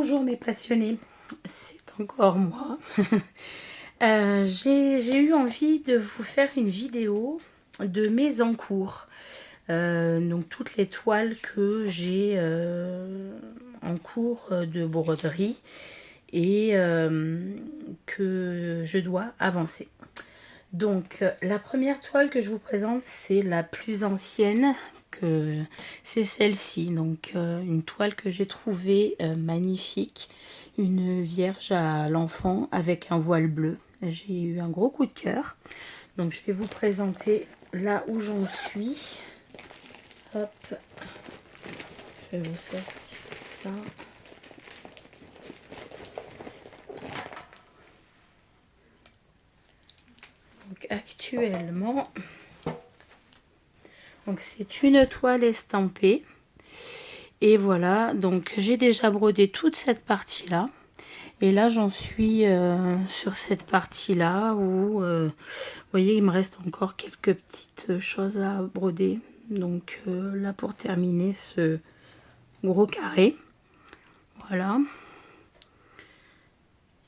Bonjour mes passionnés, c'est encore moi. J'ai eu envie de vous faire une vidéo de mes encours. Donc toutes les toiles que j'ai en cours de broderie et que je dois avancer. Donc la première toile que je vous présente, c'est la plus ancienne, c'est celle-ci. Donc une toile que j'ai trouvée magnifique, une vierge à l'enfant avec un voile bleu. J'ai eu un gros coup de cœur. Donc je vais vous présenter là où j'en suis. Hop, je vais vous sortir ça. Donc actuellement, c'est une toile estampée. Et voilà, donc j'ai déjà brodé toute cette partie-là. Et là, j'en suis sur cette partie-là où, vous voyez, il me reste encore quelques petites choses à broder. Donc là, pour terminer ce gros carré. Voilà.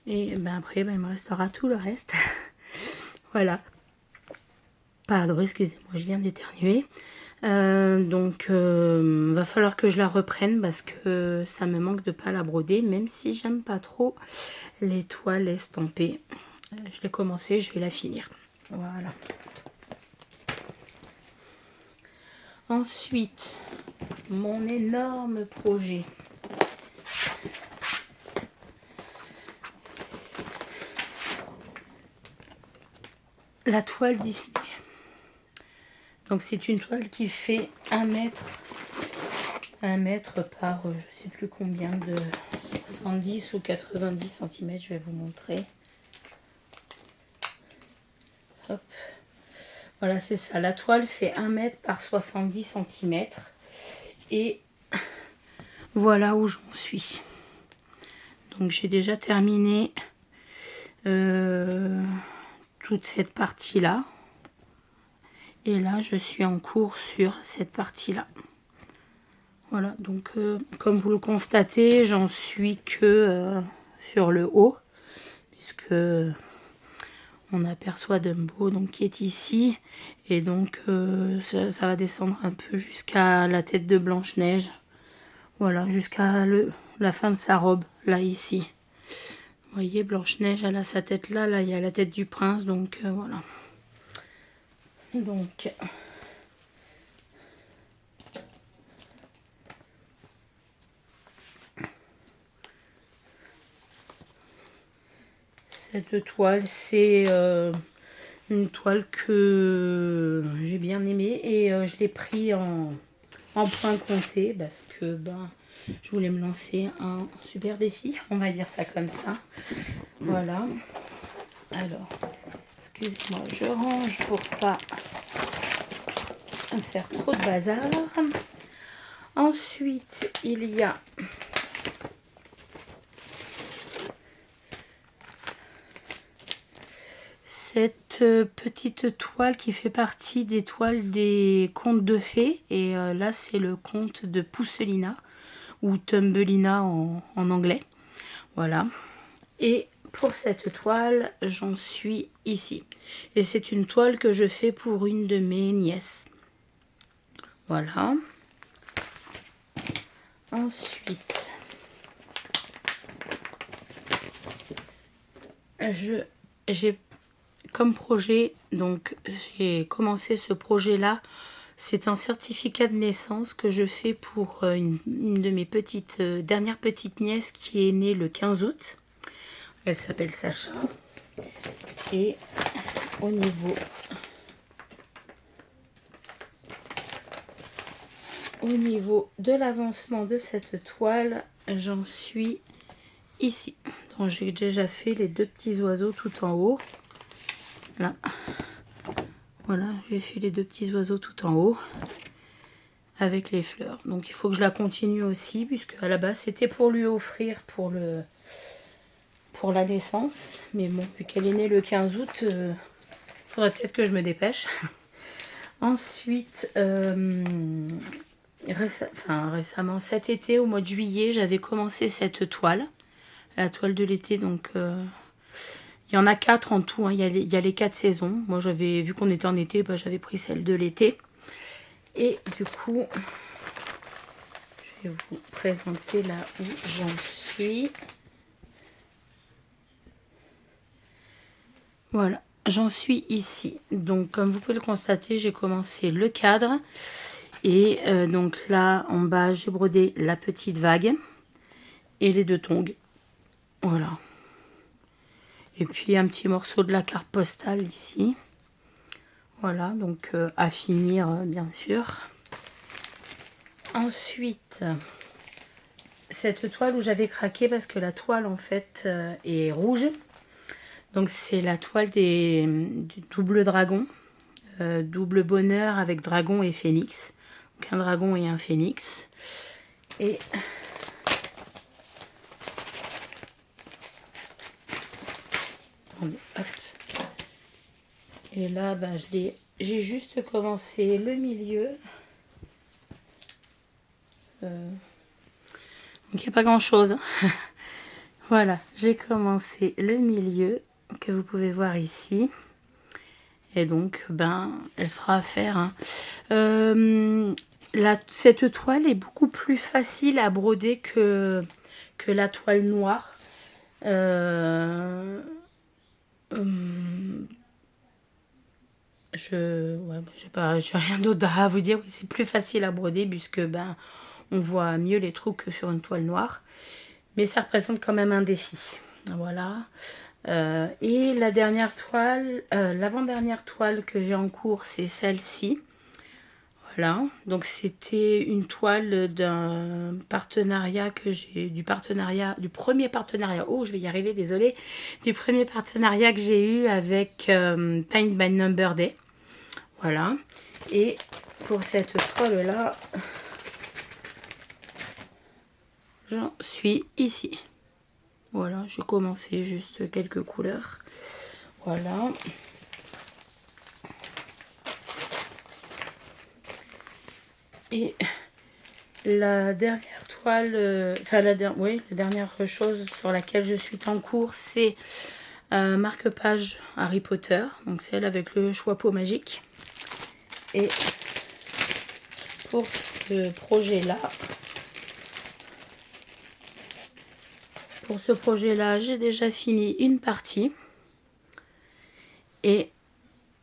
Et ben après, ben, il me restera tout le reste. Voilà. Pardon, excusez-moi, je viens d'éternuer. Va falloir que je la reprenne parce que ça me manque de pas la broder, même si j'aime pas trop les toiles estampées. Je l'ai commencé, je vais la finir. Voilà. Ensuite, mon énorme projet. La toile Disney. Donc c'est une toile qui fait 1 mètre par je sais plus combien de 70 ou 90 cm. Je vais vous montrer. Hop. Voilà, c'est ça. La toile fait 1 mètre par 70 cm. Et voilà où j'en suis. Donc j'ai déjà terminé toute cette partie-là. Et là, je suis en cours sur cette partie-là. Voilà, donc comme vous le constatez, j'en suis que sur le haut. Puisque on aperçoit Dumbo donc, qui est ici. Et donc ça va descendre un peu jusqu'à la tête de Blanche-Neige. Voilà, jusqu'à la fin de sa robe, là, ici. Vous voyez, Blanche-Neige, elle a sa tête là. Là, il y a la tête du prince. Donc voilà. Donc cette toile, c'est une toile que j'ai bien aimée et je l'ai pris en point compté parce que je voulais me lancer un super défi, on va dire ça comme ça. Voilà. Alors, excusez-moi, je range pour pas faire trop de bazar. Ensuite, il y a cette petite toile qui fait partie des toiles des contes de fées. Et là, c'est le conte de Pousselina ou Thumbelina en anglais. Voilà. Et pour cette toile, j'en suis ici. Et c'est une toile que je fais pour une de mes nièces. Voilà. Ensuite, j'ai comme projet, donc j'ai commencé ce projet-là. C'est un certificat de naissance que je fais pour une de mes dernières petites nièces qui est née le 15 août. Elle s'appelle Sacha. Et au niveau de l'avancement de cette toile, j'en suis ici. Donc j'ai déjà fait les 2 petits oiseaux tout en haut. Là. Voilà, j'ai fait les 2 petits oiseaux tout en haut avec les fleurs. Donc il faut que je la continue aussi puisque à la base c'était pour lui offrir pour la naissance. Mais bon, vu qu'elle est née le 15 août, il faudrait peut-être que je me dépêche. Ensuite, récemment, cet été, au mois de juillet, j'avais commencé cette toile, la toile de l'été. Donc, il y en a 4 en tout, hein. Il y a les 4 saisons. Moi, j'avais vu qu'on était en été, bah, j'avais pris celle de l'été. Et du coup, je vais vous présenter là où j'en suis. Voilà, j'en suis ici. Donc, comme vous pouvez le constater, j'ai commencé le cadre. Et donc là, en bas, j'ai brodé la petite vague et les 2 tongs. Voilà. Et puis, un petit morceau de la carte postale ici. Voilà, donc à finir, bien sûr. Ensuite, cette toile où j'avais craqué parce que la toile, en fait, est rouge. Donc, c'est la toile du double dragon. Double bonheur avec dragon et phénix. Donc, un dragon et un phénix. Et hop. Et là, ben, j'ai juste commencé le milieu. Donc, il n'y a pas grand-chose. Voilà, j'ai commencé le milieu que vous pouvez voir ici. Et donc, ben, elle sera à faire. Hein. Cette toile est beaucoup plus facile à broder que la toile noire. J'ai rien d'autre à vous dire. C'est plus facile à broder puisque ben, on voit mieux les trous que sur une toile noire. Mais ça représente quand même un défi. Voilà. Et la dernière toile, l'avant-dernière toile que j'ai en cours, c'est celle-ci. Voilà, donc c'était une toile d'un partenariat que j'ai, du premier partenariat, oh je vais y arriver, désolée, du premier partenariat que j'ai eu avec Paint by Number Day. Voilà, et pour cette toile-là, j'en suis ici. Voilà, j'ai commencé juste quelques couleurs. Voilà. Et la dernière toile, la dernière chose sur laquelle je suis en cours, c'est marque-page Harry Potter. Donc celle avec le choix-peau magique. Et pour ce projet-là, j'ai déjà fini une partie. Et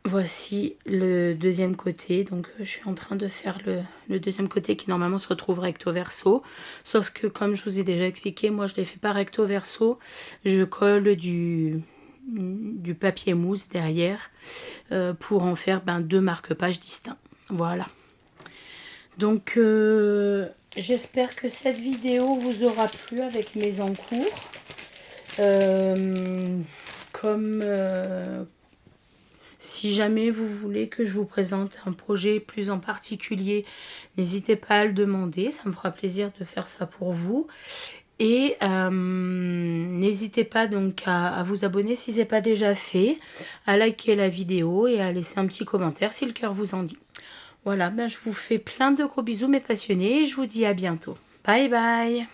voici le deuxième côté. Donc je suis en train de faire le deuxième côté qui normalement se retrouve recto verso. Sauf que comme je vous ai déjà expliqué, moi je ne les fais pas recto verso. Je colle du papier mousse derrière pour en faire 2 marque-pages distincts. Voilà. Donc j'espère que cette vidéo vous aura plu avec mes encours. Si jamais vous voulez que je vous présente un projet plus en particulier, n'hésitez pas à le demander, ça me fera plaisir de faire ça pour vous. Et n'hésitez pas donc à vous abonner si ce n'est pas déjà fait, à liker la vidéo et à laisser un petit commentaire si le cœur vous en dit. Voilà, je vous fais plein de gros bisous mes passionnés et je vous dis à bientôt. Bye bye!